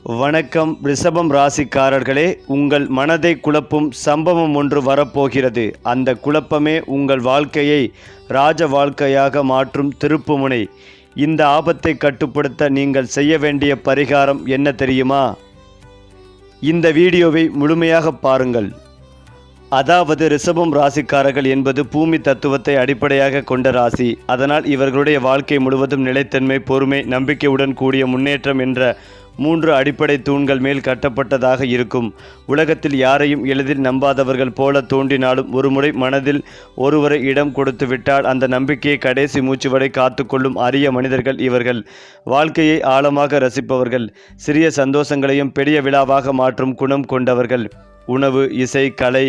வணக்கம் ரிஷபம் ராசிக்காரர்களே, உங்கள் மனதை குழப்பும் சம்பவம் ஒன்று வரப்போகிறது. அந்த குழப்பமே உங்கள் வாழ்க்கையை ராஜ வாழ்க்கையாக மாற்றும் திருப்புமுனை. இந்த ஆபத்தை கட்டுப்படுத்த நீங்கள் செய்ய வேண்டிய பரிகாரம் என்ன தெரியுமா? இந்த வீடியோவை முழுமையாக பாருங்கள். அதாவது ரிஷபம் ராசிக்காரர்கள் என்பது பூமி தத்துவத்தை அடிப்படையாக கொண்ட ராசி. அதனால் இவர்களுடைய வாழ்க்கை முழுவதும் நிலைத்தன்மை, பொறுமை, நம்பிக்கையுடன் கூடிய முன்னேற்றம் என்ற 3 அடிப்படை தூண்கள் மேல் கட்டப்பட்டதாக இருக்கும். உலகத்தில் யாரையும் எளிதில் நம்பாதவர்கள் போல தோன்றினாலும் ஒருமுறை மனதில் ஒருவரை இடம் கொடுத்து விட்டால் அந்த நம்பிக்கையை கடைசி மூச்சு வரை காத்துக்கொள்ளும் அரிய மனிதர்கள் இவர்கள். வாழ்க்கையை ஆழமாக ரசிப்பவர்கள், சிறிய சந்தோஷங்களையும் பெரிய விழாவாக மாற்றும் குணம் கொண்டவர்கள். உணவு, இசை, கலை,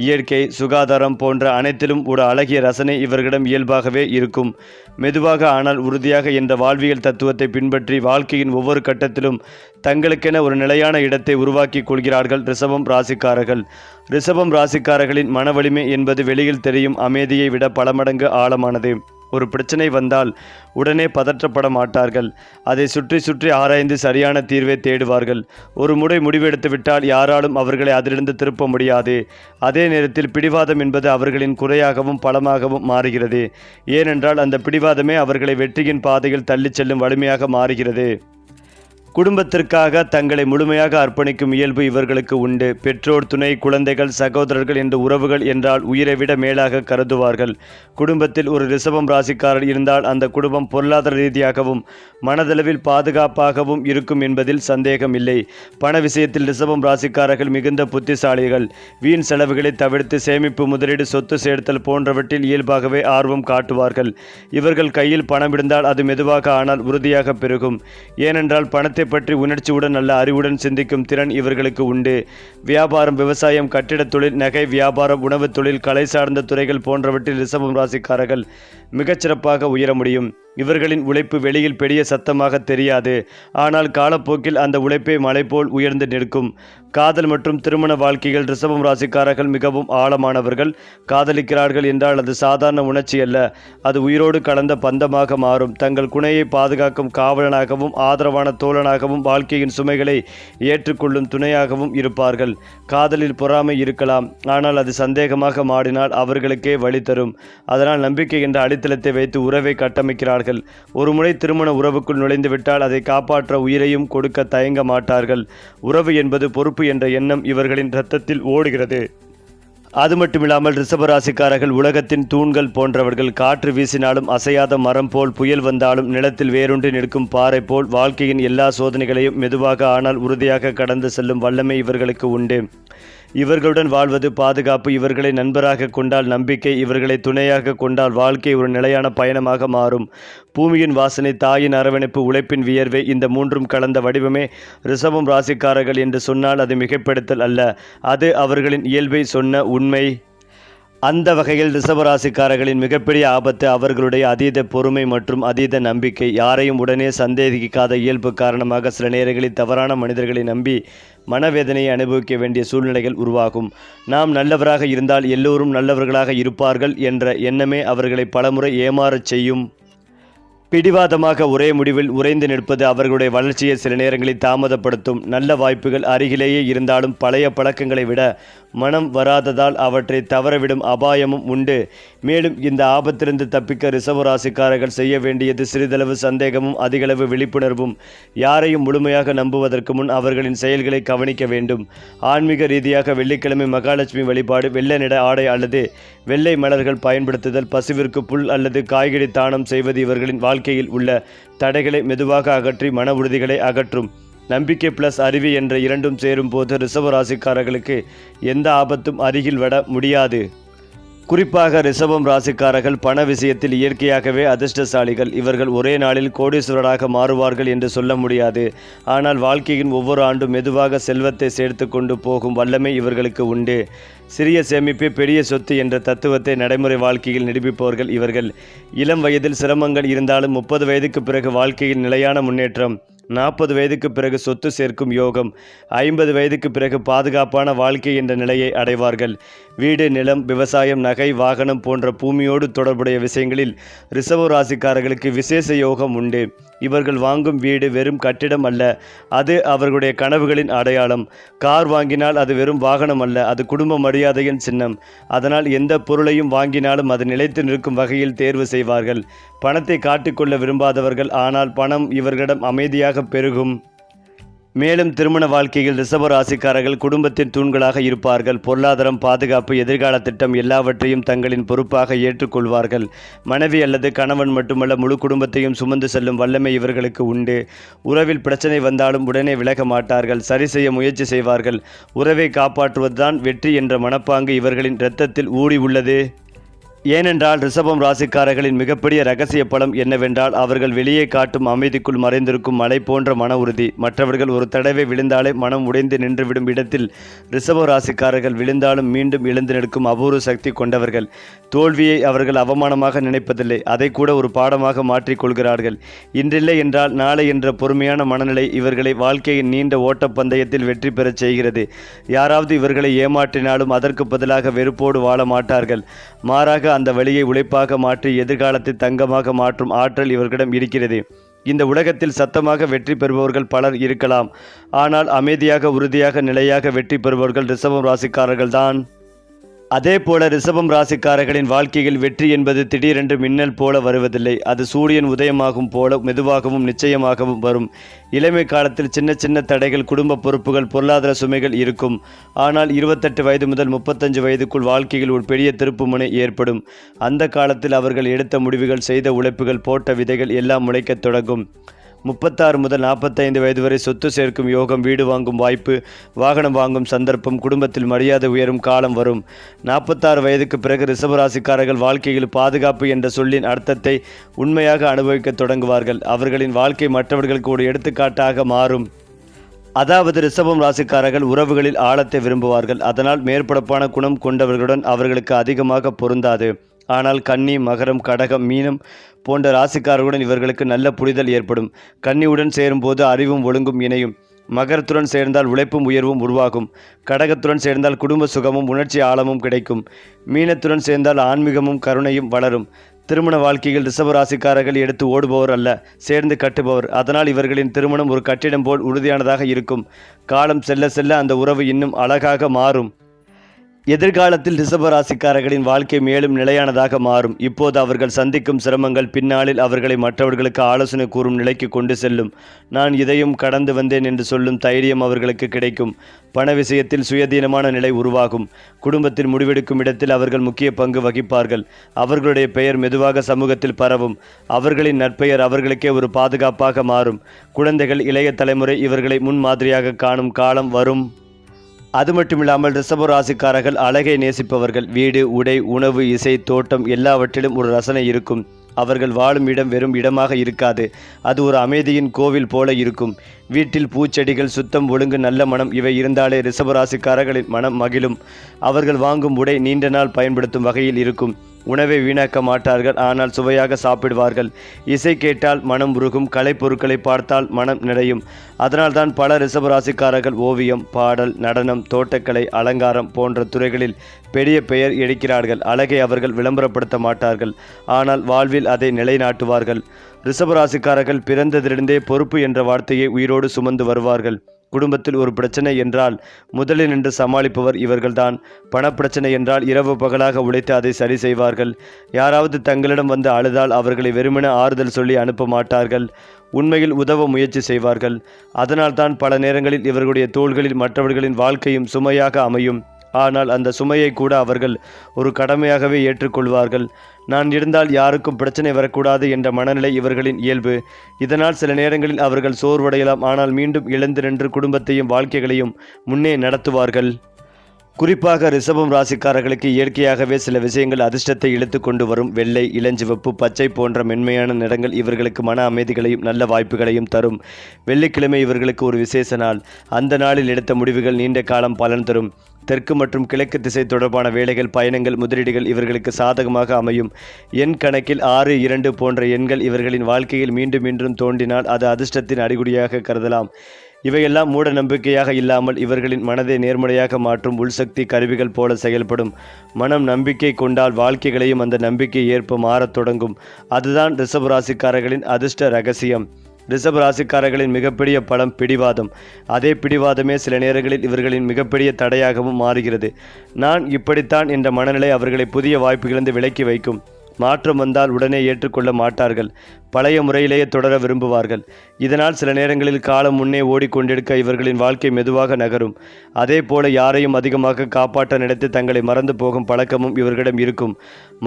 இயற்கை, சுகாதாரம் போன்ற அனைத்திலும் ஒரு அழகிய ரசனை இவர்களிடம் இயல்பாகவே இருக்கும். மெதுவாக ஆனால் உறுதியாக என்ற வாழ்வியல் தத்துவத்தை பின்பற்றி வாழ்க்கையின் ஒவ்வொரு கட்டத்திலும் தங்களுக்கென ஒரு நிலையான இடத்தை உருவாக்கி கொள்கிறார்கள் ரிஷபம் ராசிக்காரர்கள். ரிஷபம் ராசிக்காரர்களின் மன வலிமை என்பது வெளியில் தெரியும் அமைதியை விட பல மடங்கு ஆழமானது. ஒரு பிரச்சனை வந்தால் உடனே பதற்றப்பட மாட்டார்கள். அதை சுற்றி சுற்றி ஆராய்ந்து சரியான தீர்வை தேடுவார்கள். ஒரு முறை முடிவெடுத்து விட்டால் யாராலும் அவர்களை அதிலிருந்து திருப்ப முடியாது. அதே நேரத்தில் பிடிவாதம் என்பது அவர்களின் குறையாகவும் பலமாகவும் மாறுகிறது. ஏனென்றால் அந்த பிடிவாதமே அவர்களை வெற்றியின் பாதையில் தள்ளிச் செல்லும் வலிமையாக மாறுகிறது. குடும்பத்திற்காக தங்களை முழுமையாக அர்ப்பணிக்கும் இயல்பு இவர்களுக்கு உண்டு. பெற்றோர், துணை, குழந்தைகள், சகோதரர்கள் என்ற உறவுகள் என்றால் உயிரை விட மேலாக கருதுவார்கள். குடும்பத்தில் ஒரு ரிஷபம் ராசிக்காரர் இருந்தால் அந்த குடும்பம் பொருளாதார ரீதியாகவும் மனதளவில் பாதுகாப்பாகவும் இருக்கும் என்பதில் சந்தேகம் இல்லை. பண விஷயத்தில் ரிஷபம் ராசிக்காரர்கள் மிகுந்த புத்திசாலிகள். வீண் செலவுகளை தவிர்த்து சேமிப்பு, முதலீடு, சொத்து சேர்த்தல் போன்றவற்றில் இயல்பாகவே ஆர்வம் காட்டுவார்கள். இவர்கள் கையில் பணம் இருந்தால் அது மெதுவாக ஆனால் உறுதியாக பெருகும். ஏனென்றால் பணத்தை பற்றி உணர்ச்சியுடன் நல்ல அறிவுடன் சிந்திக்கும் திறன் இவர்களுக்கு உண்டு. வியாபாரம், விவசாயம், கட்டிடத் தொழில், நகை வியாபாரம், உணவுத் தொழில், கலை சார்ந்த துறைகள் போன்றவற்றில் ரிஷபம் ராசிக்காரர்கள் மிகச்சிறப்பாக உயர முடியும். இவர்களின் உழைப்பு வெளியில் பெரிய சத்தமாக தெரியாது. ஆனால் காலப்போக்கில் அந்த உழைப்பை மலை போல் உயர்ந்து நிற்கும். காதல் மற்றும் திருமண வாழ்க்கைகள் ரிஷபம் ராசிக்காரர்கள் மிகவும் ஆழமானவர்கள். காதலிக்கிறார்கள் என்றால் அது சாதாரண உணர்ச்சி அல்ல, அது உயிரோடு கலந்த பந்தமாக மாறும். தங்கள் குணையை பாதுகாக்கும் காவலனாகவும் ஆதரவான தோழனாகவும் வாழ்க்கையின் சுமைகளை ஏற்றுக்கொள்ளும் துணையாகவும் இருப்பார்கள். காதலில் பொறாமை இருக்கலாம், ஆனால் அது சந்தேகமாக மாறினால் அவர்களுக்கே வழி தரும். அதனால் நம்பிக்கை என்ற அடித்தளத்தை வைத்து உறவை கட்டமைக்கிறார்கள். ஒருமுறை திருமண உறவுக்குள் நுழைந்துவிட்டால் அதை காப்பாற்ற உயிரையும் கொடுக்க தயங்க மாட்டார்கள். உறவு என்பது பொறுப்பு என்ற எண்ணம் இவர்களின் இரத்தத்தில் ஓடுகிறது. அது மட்டுமில்லாமல் ரிஷபராசிக்காரர்கள் உலகத்தின் தூண்கள் போன்றவர்கள். காற்று வீசினாலும் அசையாத மரம் போல், புயல் வந்தாலும் நிலத்தில் வேரூன்றி நிற்கும் பாறை போல் வாழ்க்கையின் எல்லா சோதனைகளையும் மெதுவாக ஆனால் உறுதியாக கடந்து செல்லும் வல்லமை இவர்களுக்கு உண்டு. இவர்களுடன் வாழ்வது பாதுகாப்பு. இவர்களை நண்பராக கொண்டால் நம்பிக்கை, இவர்களை துணையாக கொண்டால் வாழ்க்கை ஒரு நிலையான பயணமாக மாறும். பூமியின் வாசனை, தாயின் அரவணைப்பு, உழைப்பின் வியர்வை, இந்த 3ம் கலந்த வடிவமே ரிஷபம் ராசிக்காரர்கள் என்று சொன்னால் அது மிகைப்படுத்தல் அல்ல, அது அவர்களின் இயல்பை சொன்ன உண்மை. அந்த வகையில் ரிஷபராசிக்காரர்களின் மிகப்பெரிய ஆபத்து அவர்களுடைய அதீத பொறுமை மற்றும் அதீத நம்பிக்கை. யாரையும் உடனே சந்தேகிக்காத இயல்பு காரணமாக சில நேரங்களில் தவறான மனிதர்களை நம்பி மனவேதனையை அனுபவிக்க வேண்டிய சூழ்நிலைகள் உருவாகும். நாம் நல்லவராக இருந்தால் எல்லோரும் நல்லவர்களாக இருப்பார்கள் என்ற எண்ணமே அவர்களை பலமுறை ஏமாறச் செய்யும். பிடிவாதமாக ஒரே முடிவில் உறைந்து நிற்பது அவர்களுடைய வளர்ச்சியை சில நேரங்களில் தாமதப்படுத்தும். நல்ல வாய்ப்புகள் அருகிலேயே இருந்தாலும் பழைய பழக்கங்களை விட மனம் வராததால் அவற்றை தவறவிடும் அபாயமும் உண்டு. மேலும் இந்த ஆபத்திலிருந்து தப்பிக்க ரிஷபராசிக்காரர்கள் செய்ய வேண்டியது சிறிதளவு சந்தேகமும் அதிகளவு விழிப்புணர்வும். யாரையும் முழுமையாக நம்புவதற்கு முன் அவர்களின் செயல்களை கவனிக்க வேண்டும். ஆன்மீக ரீதியாக வெள்ளிக்கிழமை மகாலட்சுமி வழிபாடு, வெள்ளை நிற ஆடை அல்லது வெள்ளை மலர்கள் பயன்படுத்துதல், பசுவிற்கு புல் அல்லது காய்கறி தானம் செய்வது இவர்களின் வாழ்க்கையில் உள்ள தடைகளை மெதுவாக அகற்றி மன உறுதிகளை அகற்றும். நம்பிக்கை பிளஸ் அறிவு என்ற இரண்டும் சேரும் போது ரிஷபராசிக்காரர்களுக்கு எந்த ஆபத்தும் அருகில் வர முடியாது. குறிப்பாக ரிஷபம் ராசிக்காரர்கள் பண விஷயத்தில் இயற்கையாகவே அதிர்ஷ்டசாலிகள். இவர்கள் ஒரே நாளில் கோடீஸ்வரராக மாறுவார்கள் என்று சொல்ல முடியாது. ஆனால் வாழ்க்கையின் ஒவ்வொரு ஆண்டும் மெதுவாக செல்வத்தை சேர்த்து கொண்டு போகும் வல்லமை இவர்களுக்கு உண்டு. சிறிய சேமிப்பே பெரிய சொத்து என்ற தத்துவத்தை நடைமுறை வாழ்க்கையில் நிரூபிப்பவர்கள் இவர்கள். இளம் வயதில் சிரமங்கள் இருந்தாலும் 30 வயதுக்கு பிறகு வாழ்க்கையில் நிலையான முன்னேற்றம். 40 வயதுக்கு பிறகு சொத்து சேர்க்கும் யோகம். 50 வயதுக்கு பிறகு பாதுகாப்பான வாழ்க்கை என்ற நிலையை அடைவார்கள். வீடு, நிலம், விவசாயம், நகை, வாகனம் போன்ற பூமியோடு தொடர்புடைய விஷயங்களில் ரிஷப ராசிக்காரர்களுக்கு விசேஷ யோகம் உண்டு. இவர்கள் வாங்கும் வீடு வெறும் கட்டிடம் அல்ல, அது அவர்களுடைய கனவுகளின் அடையாளம். கார் வாங்கினால் அது வெறும் வாகனம் அல்ல, அது குடும்ப மரியாதையின் சின்னம். அதனால் எந்த பொருளையும் வாங்கினாலும் அது நிலைத்து நிற்கும் வகையில் தேர்வு செய்வார்கள். பணத்தை காட்டிக்கொள்ள விரும்பாதவர்கள், ஆனால் பணம் இவர்களிடம் அமைதியாக பெருகும். மேலும் திருமண வாழ்க்கையில் ரிஷப ராசிக்காரர்கள் குடும்பத்தின் தூண்களாக இருப்பார்கள். பொருளாதாரம், பாதுகாப்பு, எதிர்கால திட்டம் எல்லாவற்றையும் தங்களின் பொறுப்பாக ஏற்றுக்கொள்வார்கள். மனைவி அல்லது கணவன் மட்டுமல்ல, முழு குடும்பத்தையும் சுமந்து செல்லும் வல்லமை இவர்களுக்கு உண்டு. உறவில் பிரச்சனை வந்தாலும் உடனே விலக மாட்டார்கள், சரி செய்ய முயற்சி செய்வார்கள். உறவை காப்பாற்றுவதுதான் வெற்றி என்ற மனப்பாங்கு இவர்களின் இரத்தத்தில் ஊறி உள்ளது. ஏனென்றால் ரிஷபம் ராசிக்காரர்களின் மிகப்பெரிய இரகசிய பலம் என்னவென்றால் அவர்கள் வெளியே காட்டும் அமைதிக்குள் மறைந்திருக்கும் மலை போன்ற மன உறுதி. மற்றவர்கள் ஒரு தடவை விழுந்தாலே மனம் உடைந்து நின்றுவிடும் இடத்தில் ரிஷப ராசிக்காரர்கள் விழுந்தாலும் மீண்டும் எழுந்து நிற்கும் அபூர்வ சக்தி கொண்டவர்கள். தோல்வியை அவர்கள் அவமானமாக நினைப்பதில்லை, அதை கூட ஒரு பாடமாக மாற்றிக்கொள்கிறார்கள். இன்றில்லை என்றால் நாளை என்ற பொறுமையான மனநிலை இவர்களை வாழ்க்கையின் நீண்ட ஓட்டப்பந்தயத்தில் வெற்றி பெறச் செய்கிறது. யாராவது இவர்களை ஏமாற்றினாலும் அதற்கு பதிலாக வெறுப்போடு வாழ மாட்டார்கள். மாறாக அந்த வழியை உழைப்பாக மாற்றி எதிர்காலத்தை தங்கமாக மாற்றும் ஆற்றல் இவர்களிடம் இருக்கிறது. இந்த உலகத்தில் சத்தமாக வெற்றி பெறுபவர்கள் பலர் இருக்கலாம், ஆனால் அமைதியாக, உறுதியாக, நிலையாக வெற்றி பெறுபவர்கள் ரிஷபம் ராசிக்காரர்கள்தான். அதே போல ரிஷபம் ராசிக்காரர்களின் வாழ்க்கையில் வெற்றி என்பது திடீரென்று மின்னல் போல வருவதில்லை. அது சூரியன் உதயமாகும் போல மெதுவாகவும் நிச்சயமாகவும் வரும். இளமை காலத்தில் சின்ன சின்ன தடைகள், குடும்ப பொறுப்புகள், பொருளாதார சுமைகள் இருக்கும். ஆனால் 28 வயது முதல் 35 வயதுக்குள் வாழ்க்கையில் ஒரு பெரிய திருப்புமுனை ஏற்படும். அந்த காலத்தில் அவர்கள் எடுத்த முடிவுகள், செய்த உழைப்புகள், போட்ட விதைகள் எல்லாம் முளைக்கத் தொடங்கும். 36 முதல் 45 வயது வரை சொத்து சேர்க்கும் யோகம், வீடு வாங்கும் வாய்ப்பு, வாகனம் வாங்கும் சந்தர்ப்பம், குடும்பத்தில் மரியாதை உயரும் காலம் வரும். 46 வயதுக்கு பிறகு ரிஷபராசிக்காரர்கள் வாழ்க்கையில் பாதுகாப்பு என்ற சொல்லின் அர்த்தத்தை உண்மையாக அனுபவிக்க தொடங்குவார்கள். அவர்களின் வாழ்க்கை மற்றவர்களுக்கு ஒரு எடுத்துக்காட்டாக மாறும். அதாவது ரிஷபம் ராசிக்காரர்கள் உறவுகளில் ஆழத்தை விரும்புவார்கள். அதனால் மேற்படப்பான குணம் கொண்டவர்களுடன் அவர்களுக்கு அதிகமாக பொருந்தாது. ஆனால் கன்னி, மகரம், கடகம், மீனம் போன்ற ராசிக்காரர்களுடன் இவர்களுக்கு நல்ல புரிதல் ஏற்படும். கன்னியுடன் சேரும்போது அறிவும் ஒழுங்கும் இணையும். மகரத்துடன் சேர்ந்தால் உழைப்பும் உயர்வும் உருவாகும். கடகத்துடன் சேர்ந்தால் குடும்ப சுகமும் உணர்ச்சி ஆழமும் கிடைக்கும். மீனத்துடன் சேர்ந்தால் ஆன்மீகமும் கருணையும் வளரும். திருமண வாழ்க்கையில் ரிஷப ராசிக்காரர்கள் எடுத்து ஓடுபவர் அல்ல, சேர்ந்து கட்டுபவர். அதனால் இவர்களின் திருமணம் ஒரு கட்டிடம் போல் உறுதியானதாக இருக்கும். காலம் செல்ல செல்ல அந்த உறவு இன்னும் அழகாக மாறும். எதிர்காலத்தில் ரிஷப ராசிக்காரர்களின் வாழ்க்கை மேலும் நிலையானதாக மாறும். இப்போது அவர்கள் சந்திக்கும் சிரமங்கள் பின்னாளில் அவர்களை மற்றவர்களுக்கு ஆலோசனை கூறும் நிலைக்கு கொண்டு செல்லும். நான் இதையும் கடந்து வந்தேன் என்று சொல்லும் தைரியம் அவர்களுக்கு கிடைக்கும். பண விஷயத்தில் சுயதீனமான நிலை உருவாகும். குடும்பத்தில் முடிவெடுக்கும் இடத்தில் அவர்கள் முக்கிய பங்கு வகிப்பார்கள். அவர்களுடைய பெயர் மெதுவாக சமூகத்தில் பரவும். அவர்களின் நற்பெயர் அவர்களுக்கே ஒரு பாதுகாப்பாக மாறும். குழந்தைகள், இளைய தலைமுறை இவர்களை முன்மாதிரியாக காணும் காலம் வரும். அது மட்டுமில்லாமல் ரிஷப ராசிக்காரர்கள் அழகை நேசிப்பவர்கள். வீடு, உடை, உணவு, இசை, தோட்டம் எல்லாவற்றிலும் ஒரு ரசனை இருக்கும். அவர்கள் வாழும் இடம் வெறும் இடமாக இருக்காது, அது ஒரு அமைதியின் கோவில் போல இருக்கும். வீட்டில் பூச்செடிகள், சுத்தம், ஒழுங்கு, நல்ல மனம் இவை இருந்தாலே ரிஷப ராசிக்காரர்களின் மனம் மகிழும். அவர்கள் வாங்கும் உடை நீண்ட நாள் பயன்படுத்தும் வகையில் இருக்கும். உணவை வீணாக்க மாட்டார்கள், ஆனால் சுவையாக சாப்பிடுவார்கள். இசை கேட்டால் மனம் உருகும், கலைப்பொருட்களை பார்த்தால் மனம் நிறையும். அதனால்தான் பல ரிஷபராசிக்காரர்கள் ஓவியம், பாடல், நடனம், தோட்டக்கலை, அலங்காரம் போன்ற துறைகளில் பெரிய பெயர் எடுக்கிறார்கள். அழகை அவர்கள் விளம்பரப்படுத்த மாட்டார்கள், ஆனால் வாழ்வில் அதை நிலைநாட்டுவார்கள். ரிஷபராசிக்காரர்கள் பிறந்ததிலிருந்தே பொறுப்பு என்ற வார்த்தையை உயிரோடு சுமந்து வருவார்கள். குடும்பத்தில் ஒரு பிரச்சனை என்றால் முதலில் நின்று சமாளிப்பவர் இவர்கள்தான். பணப்பிரச்சனை என்றால் இரவு பகலாக உழைத்து அதை சரி செய்வார்கள். யாராவது தங்களிடம் வந்து அழுதால் அவர்களை வெறுமனே ஆறுதல் சொல்லி அனுப்ப மாட்டார்கள், உண்மையில் உதவ முயற்சி செய்வார்கள். அதனால்தான் பல நேரங்களில் இவர்களுடைய தோள்களில் மற்றவர்களின் வாழ்க்கையும் சுமையாக அமையும். ஆனால் அந்த சுமையை கூட அவர்கள் ஒரு கடமையாகவே ஏற்றுக்கொள்வார்கள். நான் இருந்தால் யாருக்கும் பிரச்சனை வரக்கூடாது என்ற மனநிலை இவர்களின் இயல்பு. இதனால் சில நேரங்களில் அவர்கள் சோர்வடையலாம், ஆனால் மீண்டும் எழுந்து நின்று குடும்பத்தையும் வாழ்க்கைகளையும் முன்னே நடத்துவார்கள். குறிப்பாக ரிஷபம் ராசிக்காரர்களுக்கு இயற்கையாகவே சில விஷயங்கள் அதிர்ஷ்டத்தை இழுத்து கொண்டு வரும். வெள்ளை, இளஞ்சிவப்பு, பச்சை போன்ற மென்மையான நிறங்கள் இவர்களுக்கு மன அமைதிகளையும் நல்ல வாய்ப்புகளையும் தரும். வெள்ளிக்கிழமை இவர்களுக்கு ஒரு விசேஷ நாள். அந்த நாளில் எடுத்த முடிவுகள் நீண்ட காலம் பலன் தரும். தெற்கு மற்றும் கிழக்கு திசை தொடர்பான வேலைகள், பயணங்கள், முதலீடுகள் இவர்களுக்கு சாதகமாக அமையும். எண் கணக்கில் 6, 2 போன்ற எண்கள் இவர்களின் வாழ்க்கையில் மீண்டும் மீண்டும் தோன்றினால் அது அதிர்ஷ்டத்தின் அறிகுறியாக கருதலாம். இவையெல்லாம் மூட நம்பிக்கையாக இல்லாமல் இவர்களின் மனதை நேர்மறையாக மாற்றும் உள்சக்தி கருவிகள் போல செயல்படும். மனம் நம்பிக்கை கொண்டால் வாழ்க்கைகளையும் அந்த நம்பிக்கை ஏற்ப மாறத் தொடங்கும். அதுதான் ரிஷபராசிக்காரர்களின் அதிர்ஷ்ட ரகசியம். ரிஷபராசிக்காரர்களின் மிகப்பெரிய பலம் பிடிவாதம். அதே பிடிவாதமே சில நேரங்களில் இவர்களின் மிகப்பெரிய தடையாகவும் மாறுகிறது. நான் இப்படித்தான் என்ற மனநிலை அவர்களை புதிய வாய்ப்புகளிலிருந்து விலக்கி வைக்கும். மாற்றம் வந்தால் உடனே ஏற்றுக்கொள்ள மாட்டார்கள். பழைய முறையிலேயே தொடர விரும்புவார்கள். இதனால் சில நேரங்களில் காலம் முன்னே ஓடிக்கொண்டிருக்க இவர்களின் வாழ்க்கை மெதுவாக நகரும். அதே போல யாரையும் அதிகமாக காப்பாற்ற நினைத்து தங்களை மறந்து போகும் பழக்கமும் இவர்களிடம் இருக்கும்.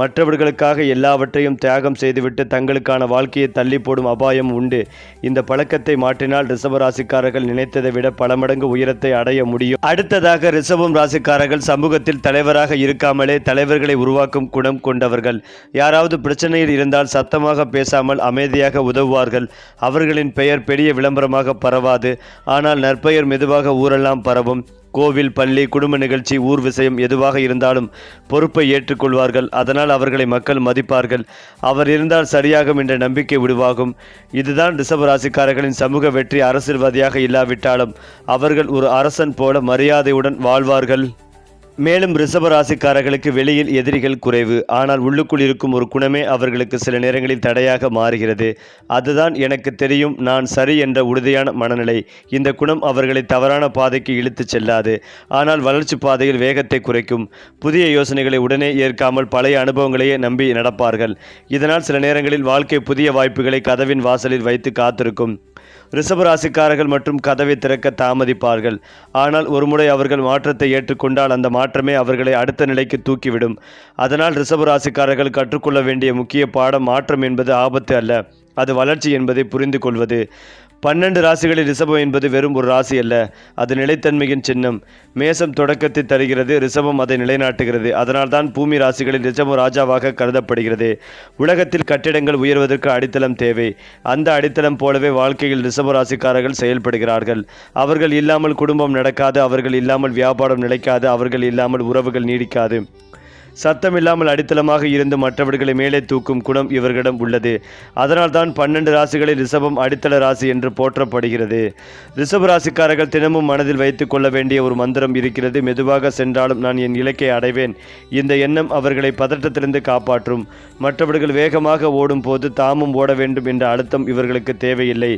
மற்றவர்களுக்காக எல்லாவற்றையும் தியாகம் செய்துவிட்டு தங்களுக்கான வாழ்க்கையை தள்ளி போடும் அபாயம் உண்டு. இந்த பழக்கத்தை மாற்றினால் ரிஷபராசிக்காரர்கள் நினைத்ததை விட பல மடங்கு உயரத்தை அடைய முடியும். அடுத்ததாக ரிஷபம் ராசிக்காரர்கள் சமூகத்தில் தலைவராக இருக்காமலே தலைவர்களை உருவாக்கும் குணம் கொண்டவர்கள். யாராவது பிரச்சனையில் இருந்தால் சத்தமாக பேசாமல் அமைதியாக உதவுவார்கள். அவர்களின் பெயர் பெரிய விளம்பரமாக பரவாது, ஆனால் நற்பெயர் மெதுவாக ஊரெல்லாம் பரவும். கோவில், பள்ளி, குடும்ப நிகழ்ச்சி, ஊர் விஷயம் எதுவாக இருந்தாலும் பொறுப்பை ஏற்றுக்கொள்வார்கள். அதனால் அவர்களை மக்கள் மதிப்பார்கள். அவர் இருந்தால் சரியாகும் என்ற நம்பிக்கை உருவாகும். இதுதான் ரிஷபராசிக்காரர்களின் சமூக வெற்றி. அரசியல்வாதியாக இல்லாவிட்டாலும் அவர்கள் ஒரு அரசன் போல மரியாதையுடன் வாழ்வார்கள். மேலும் ரிஷபராசிக்காரர்களுக்கு வெளியில் எதிரிகள் குறைவு, ஆனால் உள்ளுக்குள் இருக்கும் ஒரு குணமே அவர்களுக்கு சில நேரங்களில் தடையாக மாறுகிறது. அதுதான் எனக்கு தெரியும், நான் சரி என்ற உறுதியான மனநிலை. இந்த குணம் அவர்களை தவறான பாதைக்கு இழுத்துச் செல்லாது, ஆனால் வளர்ச்சி பாதையில் வேகத்தை குறைக்கும். புதிய யோசனைகளை உடனே ஏற்காமல் பழைய அனுபவங்களையே நம்பி நடப்பார்கள். இதனால் சில நேரங்களில் வாழ்க்கை புதிய வாய்ப்புகளை கதவின் வாசலில் வைத்து காத்திருக்கும். ரிஷபராசிக்காரர்கள் மற்றும் கதவை திறக்க தாமதிப்பார்கள். ஆனால் ஒருமுறை அவர்கள் மாற்றத்தை ஏற்றுக்கொண்டால் அந்த மாற்றமே அவர்களை அடுத்த நிலைக்கு தூக்கிவிடும். அதனால் ரிஷபராசிக்காரர்கள் கற்றுக்கொள்ள வேண்டிய முக்கிய பாடம் மாற்றம் என்பது ஆபத்து அல்ல, அது வளர்ச்சி என்பதை புரிந்து கொள்வது. 12 ராசிகளில் ரிஷபம் என்பது வெறும் ஒரு ராசி அல்ல, அது நிலைத்தன்மையின் சின்னம். மேசம் தொடக்கத்தை தருகிறது, ரிஷபம் அதை நிலைநாட்டுகிறது. அதனால்தான் பூமி ராசிகளில் ரிஷபம் ராஜாவாக கருதப்படுகிறது. உலகத்தில் கட்டிடங்கள் உயர்வதற்கு அடித்தளம் தேவை. அந்த அடித்தளம் போலவே வாழ்க்கையில் ரிஷப ராசிக்காரர்கள் செயல்படுகிறார்கள். அவர்கள் இல்லாமல் குடும்பம் நடக்காது, அவர்கள் இல்லாமல் வியாபாரம் நிலைக்காது, அவர்கள் இல்லாமல் உறவுகள் நீடிக்காது. சத்தமில்லாமல் அடித்தளமாக இருந்து மற்றவர்களை மேலே தூக்கும் குணம் இவர்களிடம் உள்ளது. அதனால்தான் 12 ராசிகளில் ரிஷபம் அடித்தள ராசி என்று போற்றப்படுகிறது. ரிஷப ராசிக்காரர்கள் தினமும் மனதில் வைத்து கொள்ள வேண்டிய ஒரு மந்திரம் இருக்கிறது. மெதுவாக சென்றாலும் நான் என் இலக்கை அடைவேன். இந்த எண்ணம் அவர்களை பதட்டத்திலிருந்து காப்பாற்றும். மற்றவர்கள் வேகமாக ஓடும் போது தாமும் ஓட வேண்டும் என்ற அழுத்தம் இவர்களுக்கு தேவையில்லை.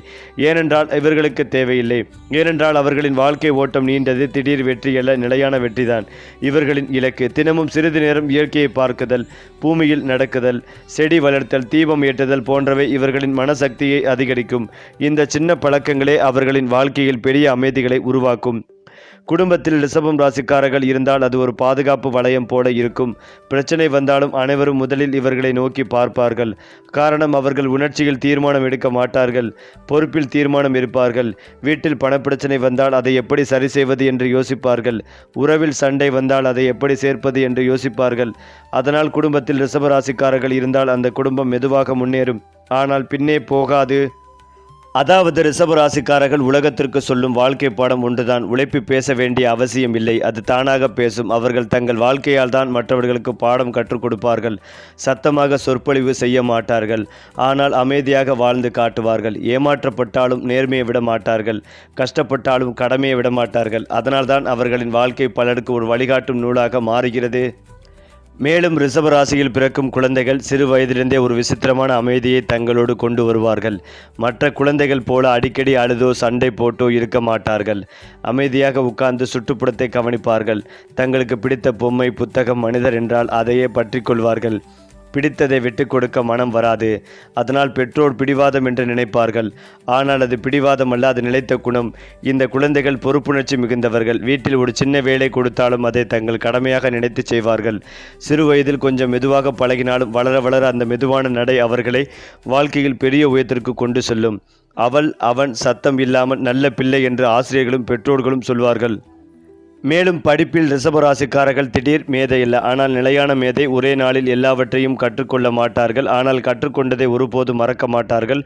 ஏனென்றால் அவர்களின் வாழ்க்கை ஓட்டம் நீண்டது. திடீர் வெற்றி அல்ல, நிலையான வெற்றிதான் இவர்களின் இலக்கு. தினமும் சிறிது நேரம் இயற்கையை பார்க்குதல், பூமியில் நடக்குதல், செடி வளர்த்தல், தீபம் ஏற்றுதல் போன்றவை இவர்களின் மனசக்தியை அதிகரிக்கும். இந்த சின்ன பழக்கங்களே அவர்களின் வாழ்க்கையில் பெரிய அமைதிகளை உருவாக்கும். குடும்பத்தில் ரிஷபம் ராசிக்காரர்கள் இருந்தால் அது ஒரு பாதுகாப்பு வளையம் போல இருக்கும். பிரச்சனை வந்தாலும் அனைவரும் முதலில் இவர்களை நோக்கி பார்ப்பார்கள். காரணம், அவர்கள் உணர்ச்சியில் தீர்மானம் எடுக்க மாட்டார்கள், பொறுப்பில் தீர்மானம் இருப்பார்கள். வீட்டில் பணப்பிரச்சனை வந்தால் அதை எப்படி சரி செய்வது என்று யோசிப்பார்கள். உறவில் சண்டை வந்தால் அதை எப்படி சேர்ப்பது என்று யோசிப்பார்கள். அதனால் குடும்பத்தில் ரிஷப ராசிக்காரர்கள் இருந்தால் அந்த குடும்பம் மெதுவாக முன்னேறும், ஆனால் பின்னே போகாது. அதாவது ரிஷப ராசிக்காரர்கள் உலகத்திற்கு சொல்லும் வாழ்க்கை பாடம் ஒன்றுதான். உழைப்பு பேச வேண்டிய அவசியம் இல்லை, அது தானாக பேசும். அவர்கள் தங்கள் வாழ்க்கையால் தான் மற்றவர்களுக்கு பாடம் கற்றுக் கொடுப்பார்கள். சத்தமாக சொற்பொழிவு செய்ய மாட்டார்கள், ஆனால் அமைதியாக வாழ்ந்து காட்டுவார்கள். ஏமாற்றப்பட்டாலும் நேர்மையை விட மாட்டார்கள், கஷ்டப்பட்டாலும் கடமையை விட மாட்டார்கள். அதனால்தான் அவர்களின் வாழ்க்கை பலருக்கு ஒரு வழிகாட்டும் நூலாக மாறுகிறது. மேலும் ரிஷப ராசியில் பிறக்கும் குழந்தைகள் சிறு வயதிலிருந்தே ஒரு விசித்திரமான அமைதியை தங்களோடு கொண்டு வருவார்கள். மற்ற குழந்தைகள் போல அடிக்கடி அழுதோ சண்டை போட்டோ இருக்க மாட்டார்கள். அமைதியாக உட்கார்ந்து சுற்றுப்புறத்தை கவனிப்பார்கள். தங்களுக்கு பிடித்த பொம்மை, புத்தகம், மனிதர் என்றால் அதையே பற்றி கொள்வார்கள். பிடித்ததை விட்டு கொடுக்க மனம் வராது. அதனால் பெற்றோர் பிடிவாதம் என்று நினைப்பார்கள், ஆனால் அது பிடிவாதம் அல்ல, அது நிலைத்த குணம். இந்த குழந்தைகள் பொறுப்புணர்ச்சி மிகுந்தவர்கள். வீட்டில் ஒரு சின்ன வேலை கொடுத்தாலும் அதை தங்கள் கடமையாக நினைத்து செய்வார்கள். சிறு வயதில் கொஞ்சம் மெதுவாக பழகினாலும் வளர வளர அந்த மெதுவான நடை அவர்களை வாழ்க்கையில் பெரிய உயரத்திற்கு கொண்டு செல்லும். அவன் சத்தம் இல்லாமல் நல்ல பிள்ளை என்று ஆசிரியர்களும் பெற்றோர்களும் சொல்வார்கள். மேலும் படிப்பில் ரிஷபராசிக்காரர்கள் திடீர் மேதை இல்லை, ஆனால் நிலையான மேதை. ஒரே நாளில் எல்லாவற்றையும் கற்றுக்கொள்ள மாட்டார்கள், ஆனால் கற்றுக்கொண்டதை ஒருபோதும் மறக்க மாட்டார்கள்.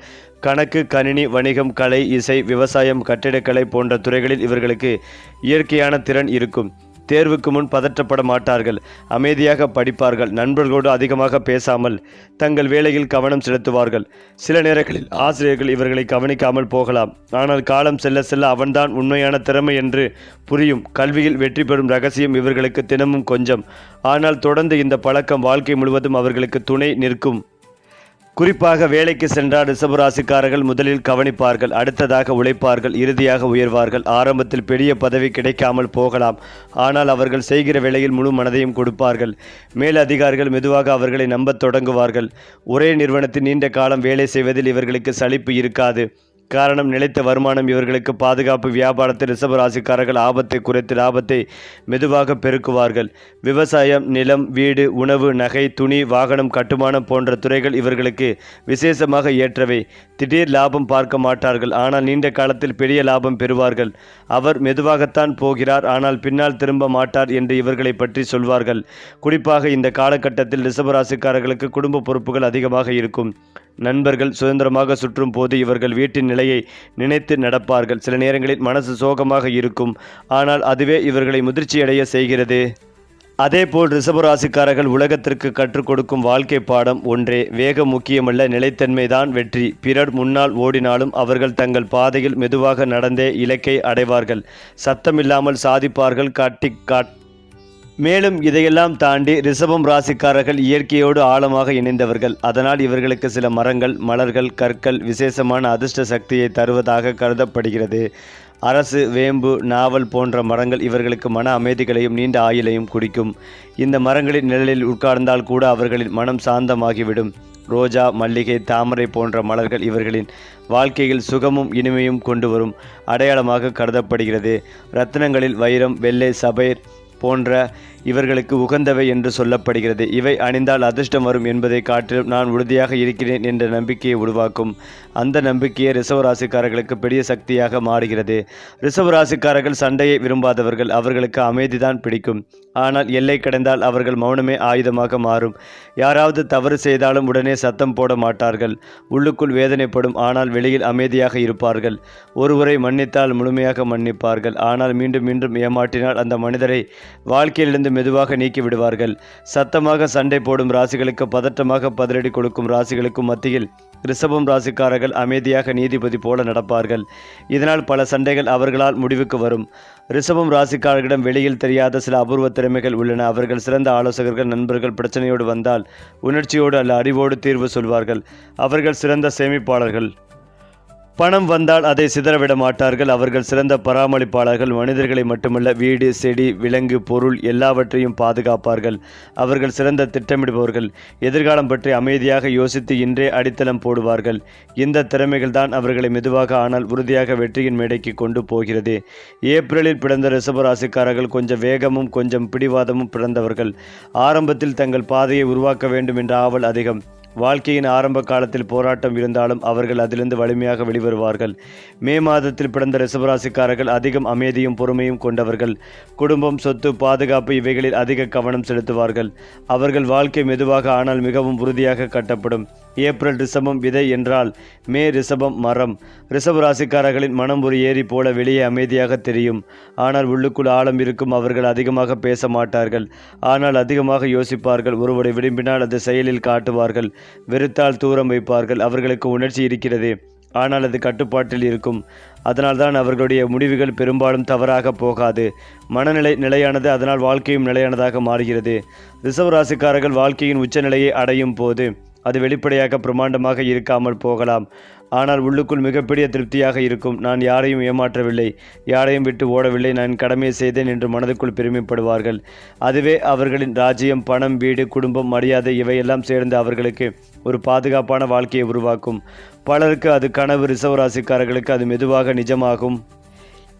கணக்கு, கணினி, வணிகம், கலை, இசை, விவசாயம், கட்டிடக்கலை போன்ற துறைகளில் இவர்களுக்கு இயற்கையான திறன் இருக்கும். தேர்வுக்கு முன் பதற்றப்பட மாட்டார்கள். அமைதியாக படிப்பார்கள். நண்பர்களோடு அதிகமாக பேசாமல் தங்கள் வேலையில் கவனம் செலுத்துவார்கள். சில நேரங்களில் ஆசிரியர்கள் இவர்களை கவனிக்காமல் போகலாம். ஆனால் காலம் செல்ல செல்ல அவன்தான் உண்மையான திறமை என்று புரியும். கல்வியில் வெற்றி பெறும் ரகசியம் இவர்களுக்கு தினமும் கொஞ்சம். ஆனால் தொடர்ந்து இந்த பழக்கம் வாழ்க்கை முழுவதும் அவர்களுக்கு துணை நிற்கும். குறிப்பாக வேலைக்கு சென்றால் ரிஷபராசிக்காரர்கள் முதலில் கவனிப்பார்கள், அடுத்ததாக உழைப்பார்கள், இறுதியாக உயர்வார்கள். ஆரம்பத்தில் பெரிய பதவி கிடைக்காமல் போகலாம். ஆனால் அவர்கள் செய்கிற வேலையில் முழு மனதையும் கொடுப்பார்கள். மேல் அதிகாரிகள் மெதுவாக அவர்களை நம்பத் தொடங்குவார்கள். ஒரே நிறுவனத்தில் நீண்ட காலம் வேலை செய்வதில் இவர்களுக்கு சலிப்பு இருக்காது. காரணம், நிலைத்த வருமானம் இவர்களுக்கு பாதுகாப்பு. வியாபாரத்தில் ரிஷபராசிக்காரர்கள் ஆபத்தை குறைத்து லாபத்தை மெதுவாக பெருக்குவார்கள். விவசாயம், நிலம், வீடு, உணவு, நகை, துணி, வாகனம், கட்டுமானம் போன்ற துறைகள் இவர்களுக்கு விசேஷமாக ஏற்றவை. திடீர் லாபம் பார்க்க மாட்டார்கள், ஆனால் நீண்ட காலத்தில் பெரிய லாபம் பெறுவார்கள். அவர் மெதுவாகத்தான் போகிறார், ஆனால் பின்னால் திரும்ப மாட்டார் என்று இவர்களை பற்றி சொல்வார்கள். குறிப்பாக இந்த காலகட்டத்தில் ரிஷபராசிக்காரர்களுக்கு குடும்ப பொறுப்புகள் அதிகமாக இருக்கும். நண்பர்கள் சுதந்திரமாக சுற்றும் போது இவர்கள் வீட்டின் நிலையை நினைத்து நடப்பார்கள். சில நேரங்களில் மனசு சோகமாக இருக்கும், ஆனால் அதுவே இவர்களை முதிர்ச்சியடைய செய்கிறது. அதேபோல் ரிஷபராசிக்காரர்கள் உலகத்திற்கு கற்றுக் கொடுக்கும் வாழ்க்கை பாடம் ஒன்றே: வேகம் முக்கியமல்ல, நிலைத்தன்மைதான் வெற்றி. பிறர் முன்னால் ஓடினாலும் அவர்கள் தங்கள் பாதையில் மெதுவாக நடந்தே இலக்கை அடைவார்கள். சத்தமில்லாமல் சாதிப்பார்கள். மேலும் இதையெல்லாம் தாண்டி ரிஷபம் ராசிக்காரர்கள் இயற்கையோடு ஆழமாக இணைந்தவர்கள். அதனால் இவர்களுக்கு சில மரங்கள், மலர்கள், கற்கள் விசேஷமான அதிர்ஷ்ட சக்தியை தருவதாக கருதப்படுகிறது. அரசு, வேம்பு, நாவல் போன்ற மரங்கள் இவர்களுக்கு மன அமைதிகளையும் நீண்ட ஆயுளையும் குடிக்கும். இந்த மரங்களின் நிழலில் உட்கார்ந்தால் கூட அவர்களின் மனம் சாந்தமாகிவிடும். ரோஜா, மல்லிகை, தாமரை போன்ற மலர்கள் இவர்களின் வாழ்க்கையில் சுகமும் இனிமையும் கொண்டு வரும் அடையாளமாக கருதப்படுகிறது. ரத்தினங்களில் வைரம், வெள்ளை, சபைர் போன்ற இவர்களுக்கு உகந்தவை என்று சொல்லப்படுகிறது. இவை அணிந்தால் அதிர்ஷ்டம் வரும் என்பதை காட்டிலும் நான் உறுதியாக இருக்கிறேன் என்ற நம்பிக்கையை உருவாக்கும். அந்த நம்பிக்கையை ரிஷபராசிக்காரர்களுக்கு பெரிய சக்தியாக மாறுகிறது. ரிஷபராசிக்காரர்கள் சண்டையை விரும்பாதவர்கள். அவர்களுக்கு அமைதிதான் பிடிக்கும். ஆனால் எல்லை கடந்தால் அவர்கள் மௌனமே ஆயுதமாக மாறும். யாராவது தவறு செய்தாலும் உடனே சத்தம் போட மாட்டார்கள். உள்ளுக்குள் வேதனைப்படும், ஆனால் வெளியில் அமைதியாக இருப்பார்கள். ஒருவரை மன்னித்தால் முழுமையாக மன்னிப்பார்கள். ஆனால் மீண்டும் மீண்டும் ஏமாற்றினால் அந்த மனிதரை வாழ்க்கையிலிருந்து மெதுவாக நீக்கி விடுவார்கள். சத்தமாக சண்டை போடும் ராசிகளுக்கு பதட்டமாக பதிலடி கொடுக்கும் ராசிகளுக்கும் மத்தியில் ரிஷபம் ராசிக்காரர்கள் அமைதியாக நீதிபதி போல நடப்பார்கள். இதனால் பல சண்டைகள் அவர்களால் முடிவுக்கு வரும். ரிஷபம் ராசிக்காரர்களிடம் வெளியில் தெரியாத சில அபூர்வ திறமைகள் உள்ளன. அவர்கள் சிறந்த ஆலோசகர்கள். நண்பர்கள் பிரச்சனையோடு வந்தால் உணர்ச்சியோடு அல்ல அறிவோடு தீர்வு சொல்வார்கள். அவர்கள் சிறந்த சேமிப்பாளர்கள். பணம் வந்தால் அதை சிதறவிட மாட்டார்கள். அவர்கள் சிறந்த பராமரிப்பாளர்கள். மனிதர்களை மட்டுமல்ல, வீடு, செடி, விலங்கு, பொருள் எல்லாவற்றையும் பாதுகாப்பார்கள். அவர்கள் சிறந்த திட்டமிடுபவர்கள். எதிர்காலம் பற்றி அமைதியாக யோசித்து இன்றே அடித்தளம் போடுவார்கள். இந்த திறமைகள் தான் அவர்களை மெதுவாக ஆனால் உறுதியாக வெற்றியின் மேடைக்கு கொண்டு போகிறது. ஏப்ரலில் பிறந்த ரிஷபராசிக்காரர்கள் கொஞ்சம் வேகமும் கொஞ்சம் பிடிவாதமும் பிறந்தவர்கள். ஆரம்பத்தில் தங்கள் பாதையை உருவாக்க வேண்டும் என்ற ஆவல் அதிகம். வாழ்க்கையின் ஆரம்ப காலத்தில் போராட்டம் இருந்தாலும் அவர்கள் அதிலிருந்து வலிமையாக வெளிவருவார்கள். மே மாதத்தில் பிறந்த ரிஷபராசிக்காரர்கள் அதிகம் அமைதியும் பொறுமையும் கொண்டவர்கள். குடும்பம், சொத்து, பாதுகாப்பு இவைகளில் அதிக கவனம் செலுத்துவார்கள். அவர்கள் வாழ்க்கை மெதுவாக ஆனால் மிகவும் உறுதியாக கட்டப்படும். ஏப்ரல் ரிஷபம் விதை என்றால் மே ரிஷபம் மரம். ரிஷபராசிக்காரர்களின் மனம் ஒரு ஏரி போல வெளியே அமைதியாக தெரியும், ஆனால் உள்ளுக்குள் ஆழம் இருக்கும். அவர்கள் அதிகமாக பேச மாட்டார்கள், ஆனால் அதிகமாக யோசிப்பார்கள். ஒருவரை விரும்பினால் அது செயலில் காட்டுவார்கள். வெறுத்தால் தூரம் வைப்பார்கள். அவர்களுக்கு உணர்ச்சி இருக்கிறது, ஆனால் அது கட்டுப்பாட்டில் இருக்கும். அதனால்தான் அவர்களுடைய முடிவுகள் பெரும்பாலும் தவறாக போகாது. மனநிலை நிலையானது, அதனால் வாழ்க்கையும் நிலையானதாக மாறுகிறது. ரிஷபராசிக்காரர்கள் வாழ்க்கையின் உச்சநிலையை அடையும் போது அது வெளிப்படையாக பிரமாண்டமாக இருக்காமல் போகலாம், ஆனால் உள்ளுக்குள் மிகப்பெரிய திருப்தியாக இருக்கும். நான் யாரையும் ஏமாற்றவில்லை, யாரையும் விட்டு ஓடவில்லை, நான் கடமையை செய்தேன் என்று மனதுக்குள் பெருமைப்படுவார்கள். அதுவே அவர்களின் ராஜ்யம். பணம், வீடு, குடும்பம், மரியாதை இவையெல்லாம் சேர்ந்து அவர்களுக்கு ஒரு பாதுகாப்பான வாழ்க்கையை உருவாக்கும். பலருக்கு அது கனவு. ரிஷபராசிக்காரர்களுக்கு அது மெதுவாக நிஜமாகும்.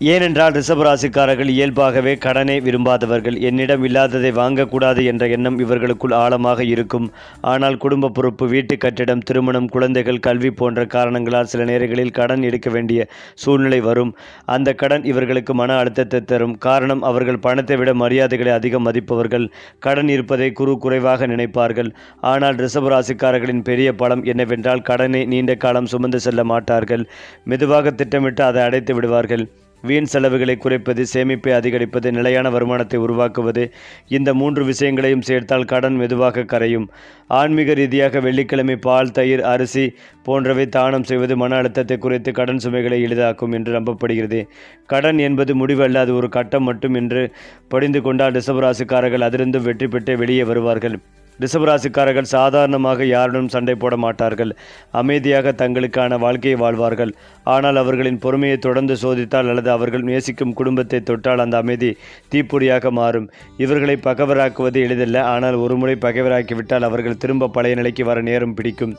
ஏனென்றால் ரிஷபராசிக்காரர்கள் இயல்பாகவே கடனை விரும்பாதவர்கள். என்னிடம் இல்லாததை வாங்கக்கூடாது என்ற எண்ணம் இவர்களுக்குள் ஆழமாக இருக்கும். ஆனால் குடும்ப பொறுப்பு, வீட்டு கட்டிடம், திருமணம், குழந்தைகள், கல்வி போன்ற காரணங்களால் சில நேரங்களில் கடன் எடுக்க வேண்டிய சூழ்நிலை வரும். அந்த கடன் இவர்களுக்கு மன அழுத்தத்தை தரும். காரணம், அவர்கள் பணத்தை விட மரியாதைகளை அதிகம் மதிப்பவர்கள். கடன் இருப்பதை குறைவாக நினைப்பார்கள். ஆனால் ரிஷபராசிக்காரர்களின் பெரிய பலம் என்னவென்றால் கடனை நீண்ட காலம் சுமந்து செல்ல மாட்டார்கள். மெதுவாக திட்டமிட்டு அதை அடைத்து விடுவார்கள். வீண் செலவுகளை குறைப்பது, சேமிப்பை அதிகரிப்பது, நிலையான வருமானத்தை உருவாக்குவது. இந்த 3 விஷயங்களையும் சேர்த்தால் கடன் மெதுவாக கரையும். ஆன்மீக ரீதியாக வெள்ளிக்கிழமை பால், தயிர், அரிசி போன்றவை தானம் செய்வது மன அழுத்தத்தை குறைத்து கடன் சுமைகளை எளிதாக்கும் என்று நம்பப்படுகிறது. கடன் என்பது முடிவல்ல, அது ஒரு கட்டம் மட்டும் என்று படிந்து கொண்டால் ரிஷபராசிக்காரர்கள் அதிலிருந்து வெற்றி பெற்று வெளியே வருவார்கள். ரிஷபராசிக்காரர்கள் சாதாரணமாக யாருடன் சண்டை போட மாட்டார்கள். அமைதியாக தங்களுக்கான வாழ்க்கையை வாழ்வார்கள். ஆனால் அவர்களின் பொறுமையை தொடர்ந்து சோதித்தால் அல்லது அவர்கள் நேசிக்கும் குடும்பத்தை தொட்டால் அந்த அமைதி தீப்பொறியாக மாறும். இவர்களை பகைவராக்குவது எளிதல்ல, ஆனால் ஒருமுறை பகைவராக்கிவிட்டால் அவர்கள் திரும்ப பழைய நிலைக்கு வர நேரம் பிடிக்கும்.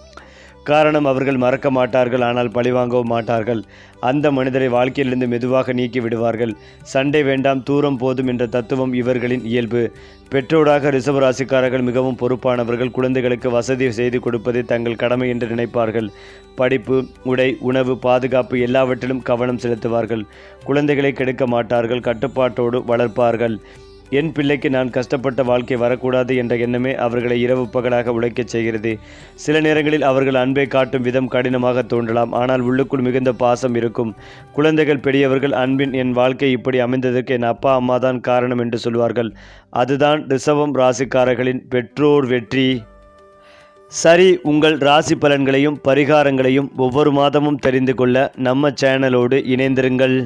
காரணம், அவர்கள் மறக்க மாட்டார்கள், ஆனால் பழிவாங்கவும் மாட்டார்கள். அந்த மனிதரை வாழ்க்கையிலிருந்து மெதுவாக நீக்கி விடுவார்கள். சண்டை வேண்டாம், தூரம் போதும் என்ற தத்துவம் இவர்களின் இயல்பு. பெற்றோராக ரிஷபராசிக்காரர்கள் மிகவும் பொறுப்பானவர்கள். குழந்தைகளுக்கு வசதி செய்து கொடுப்பதை தங்கள் கடமை என்று நினைப்பார்கள். படிப்பு, உடை, உணவு, பாதுகாப்பு எல்லாவற்றிலும் கவனம் செலுத்துவார்கள். குழந்தைகளை கெடுக்க மாட்டார்கள், கட்டுப்பாட்டோடு வளர்ப்பார்கள். என் பிள்ளைக்கு நான் கஷ்டப்பட்ட வாழ்க்கை வரக்கூடாது என்ற எண்ணமே அவர்களை இரவு பகலாக உழைக்கச் செய்கிறது. சில நேரங்களில் அவர்கள் அன்பை காட்டும் விதம் கடினமாக தோன்றலாம், ஆனால் உள்ளுக்குள் மிகுந்த பாசம் இருக்கும். குழந்தைகள் பெரியவர்கள் அன்பின் என் வாழ்க்கை இப்படி அமைந்ததற்கு என் அப்பா அம்மா தான் காரணம் என்று சொல்வார்கள். அதுதான் ரிஷபம் ராசிக்காரர்களின் பெற்றோர் வெற்றி. சரி, உங்கள் ராசி பலன்களையும் பரிகாரங்களையும் ஒவ்வொரு மாதமும் தெரிந்து கொள்ள நம்ம சேனலோடு இணைந்திருங்கள்.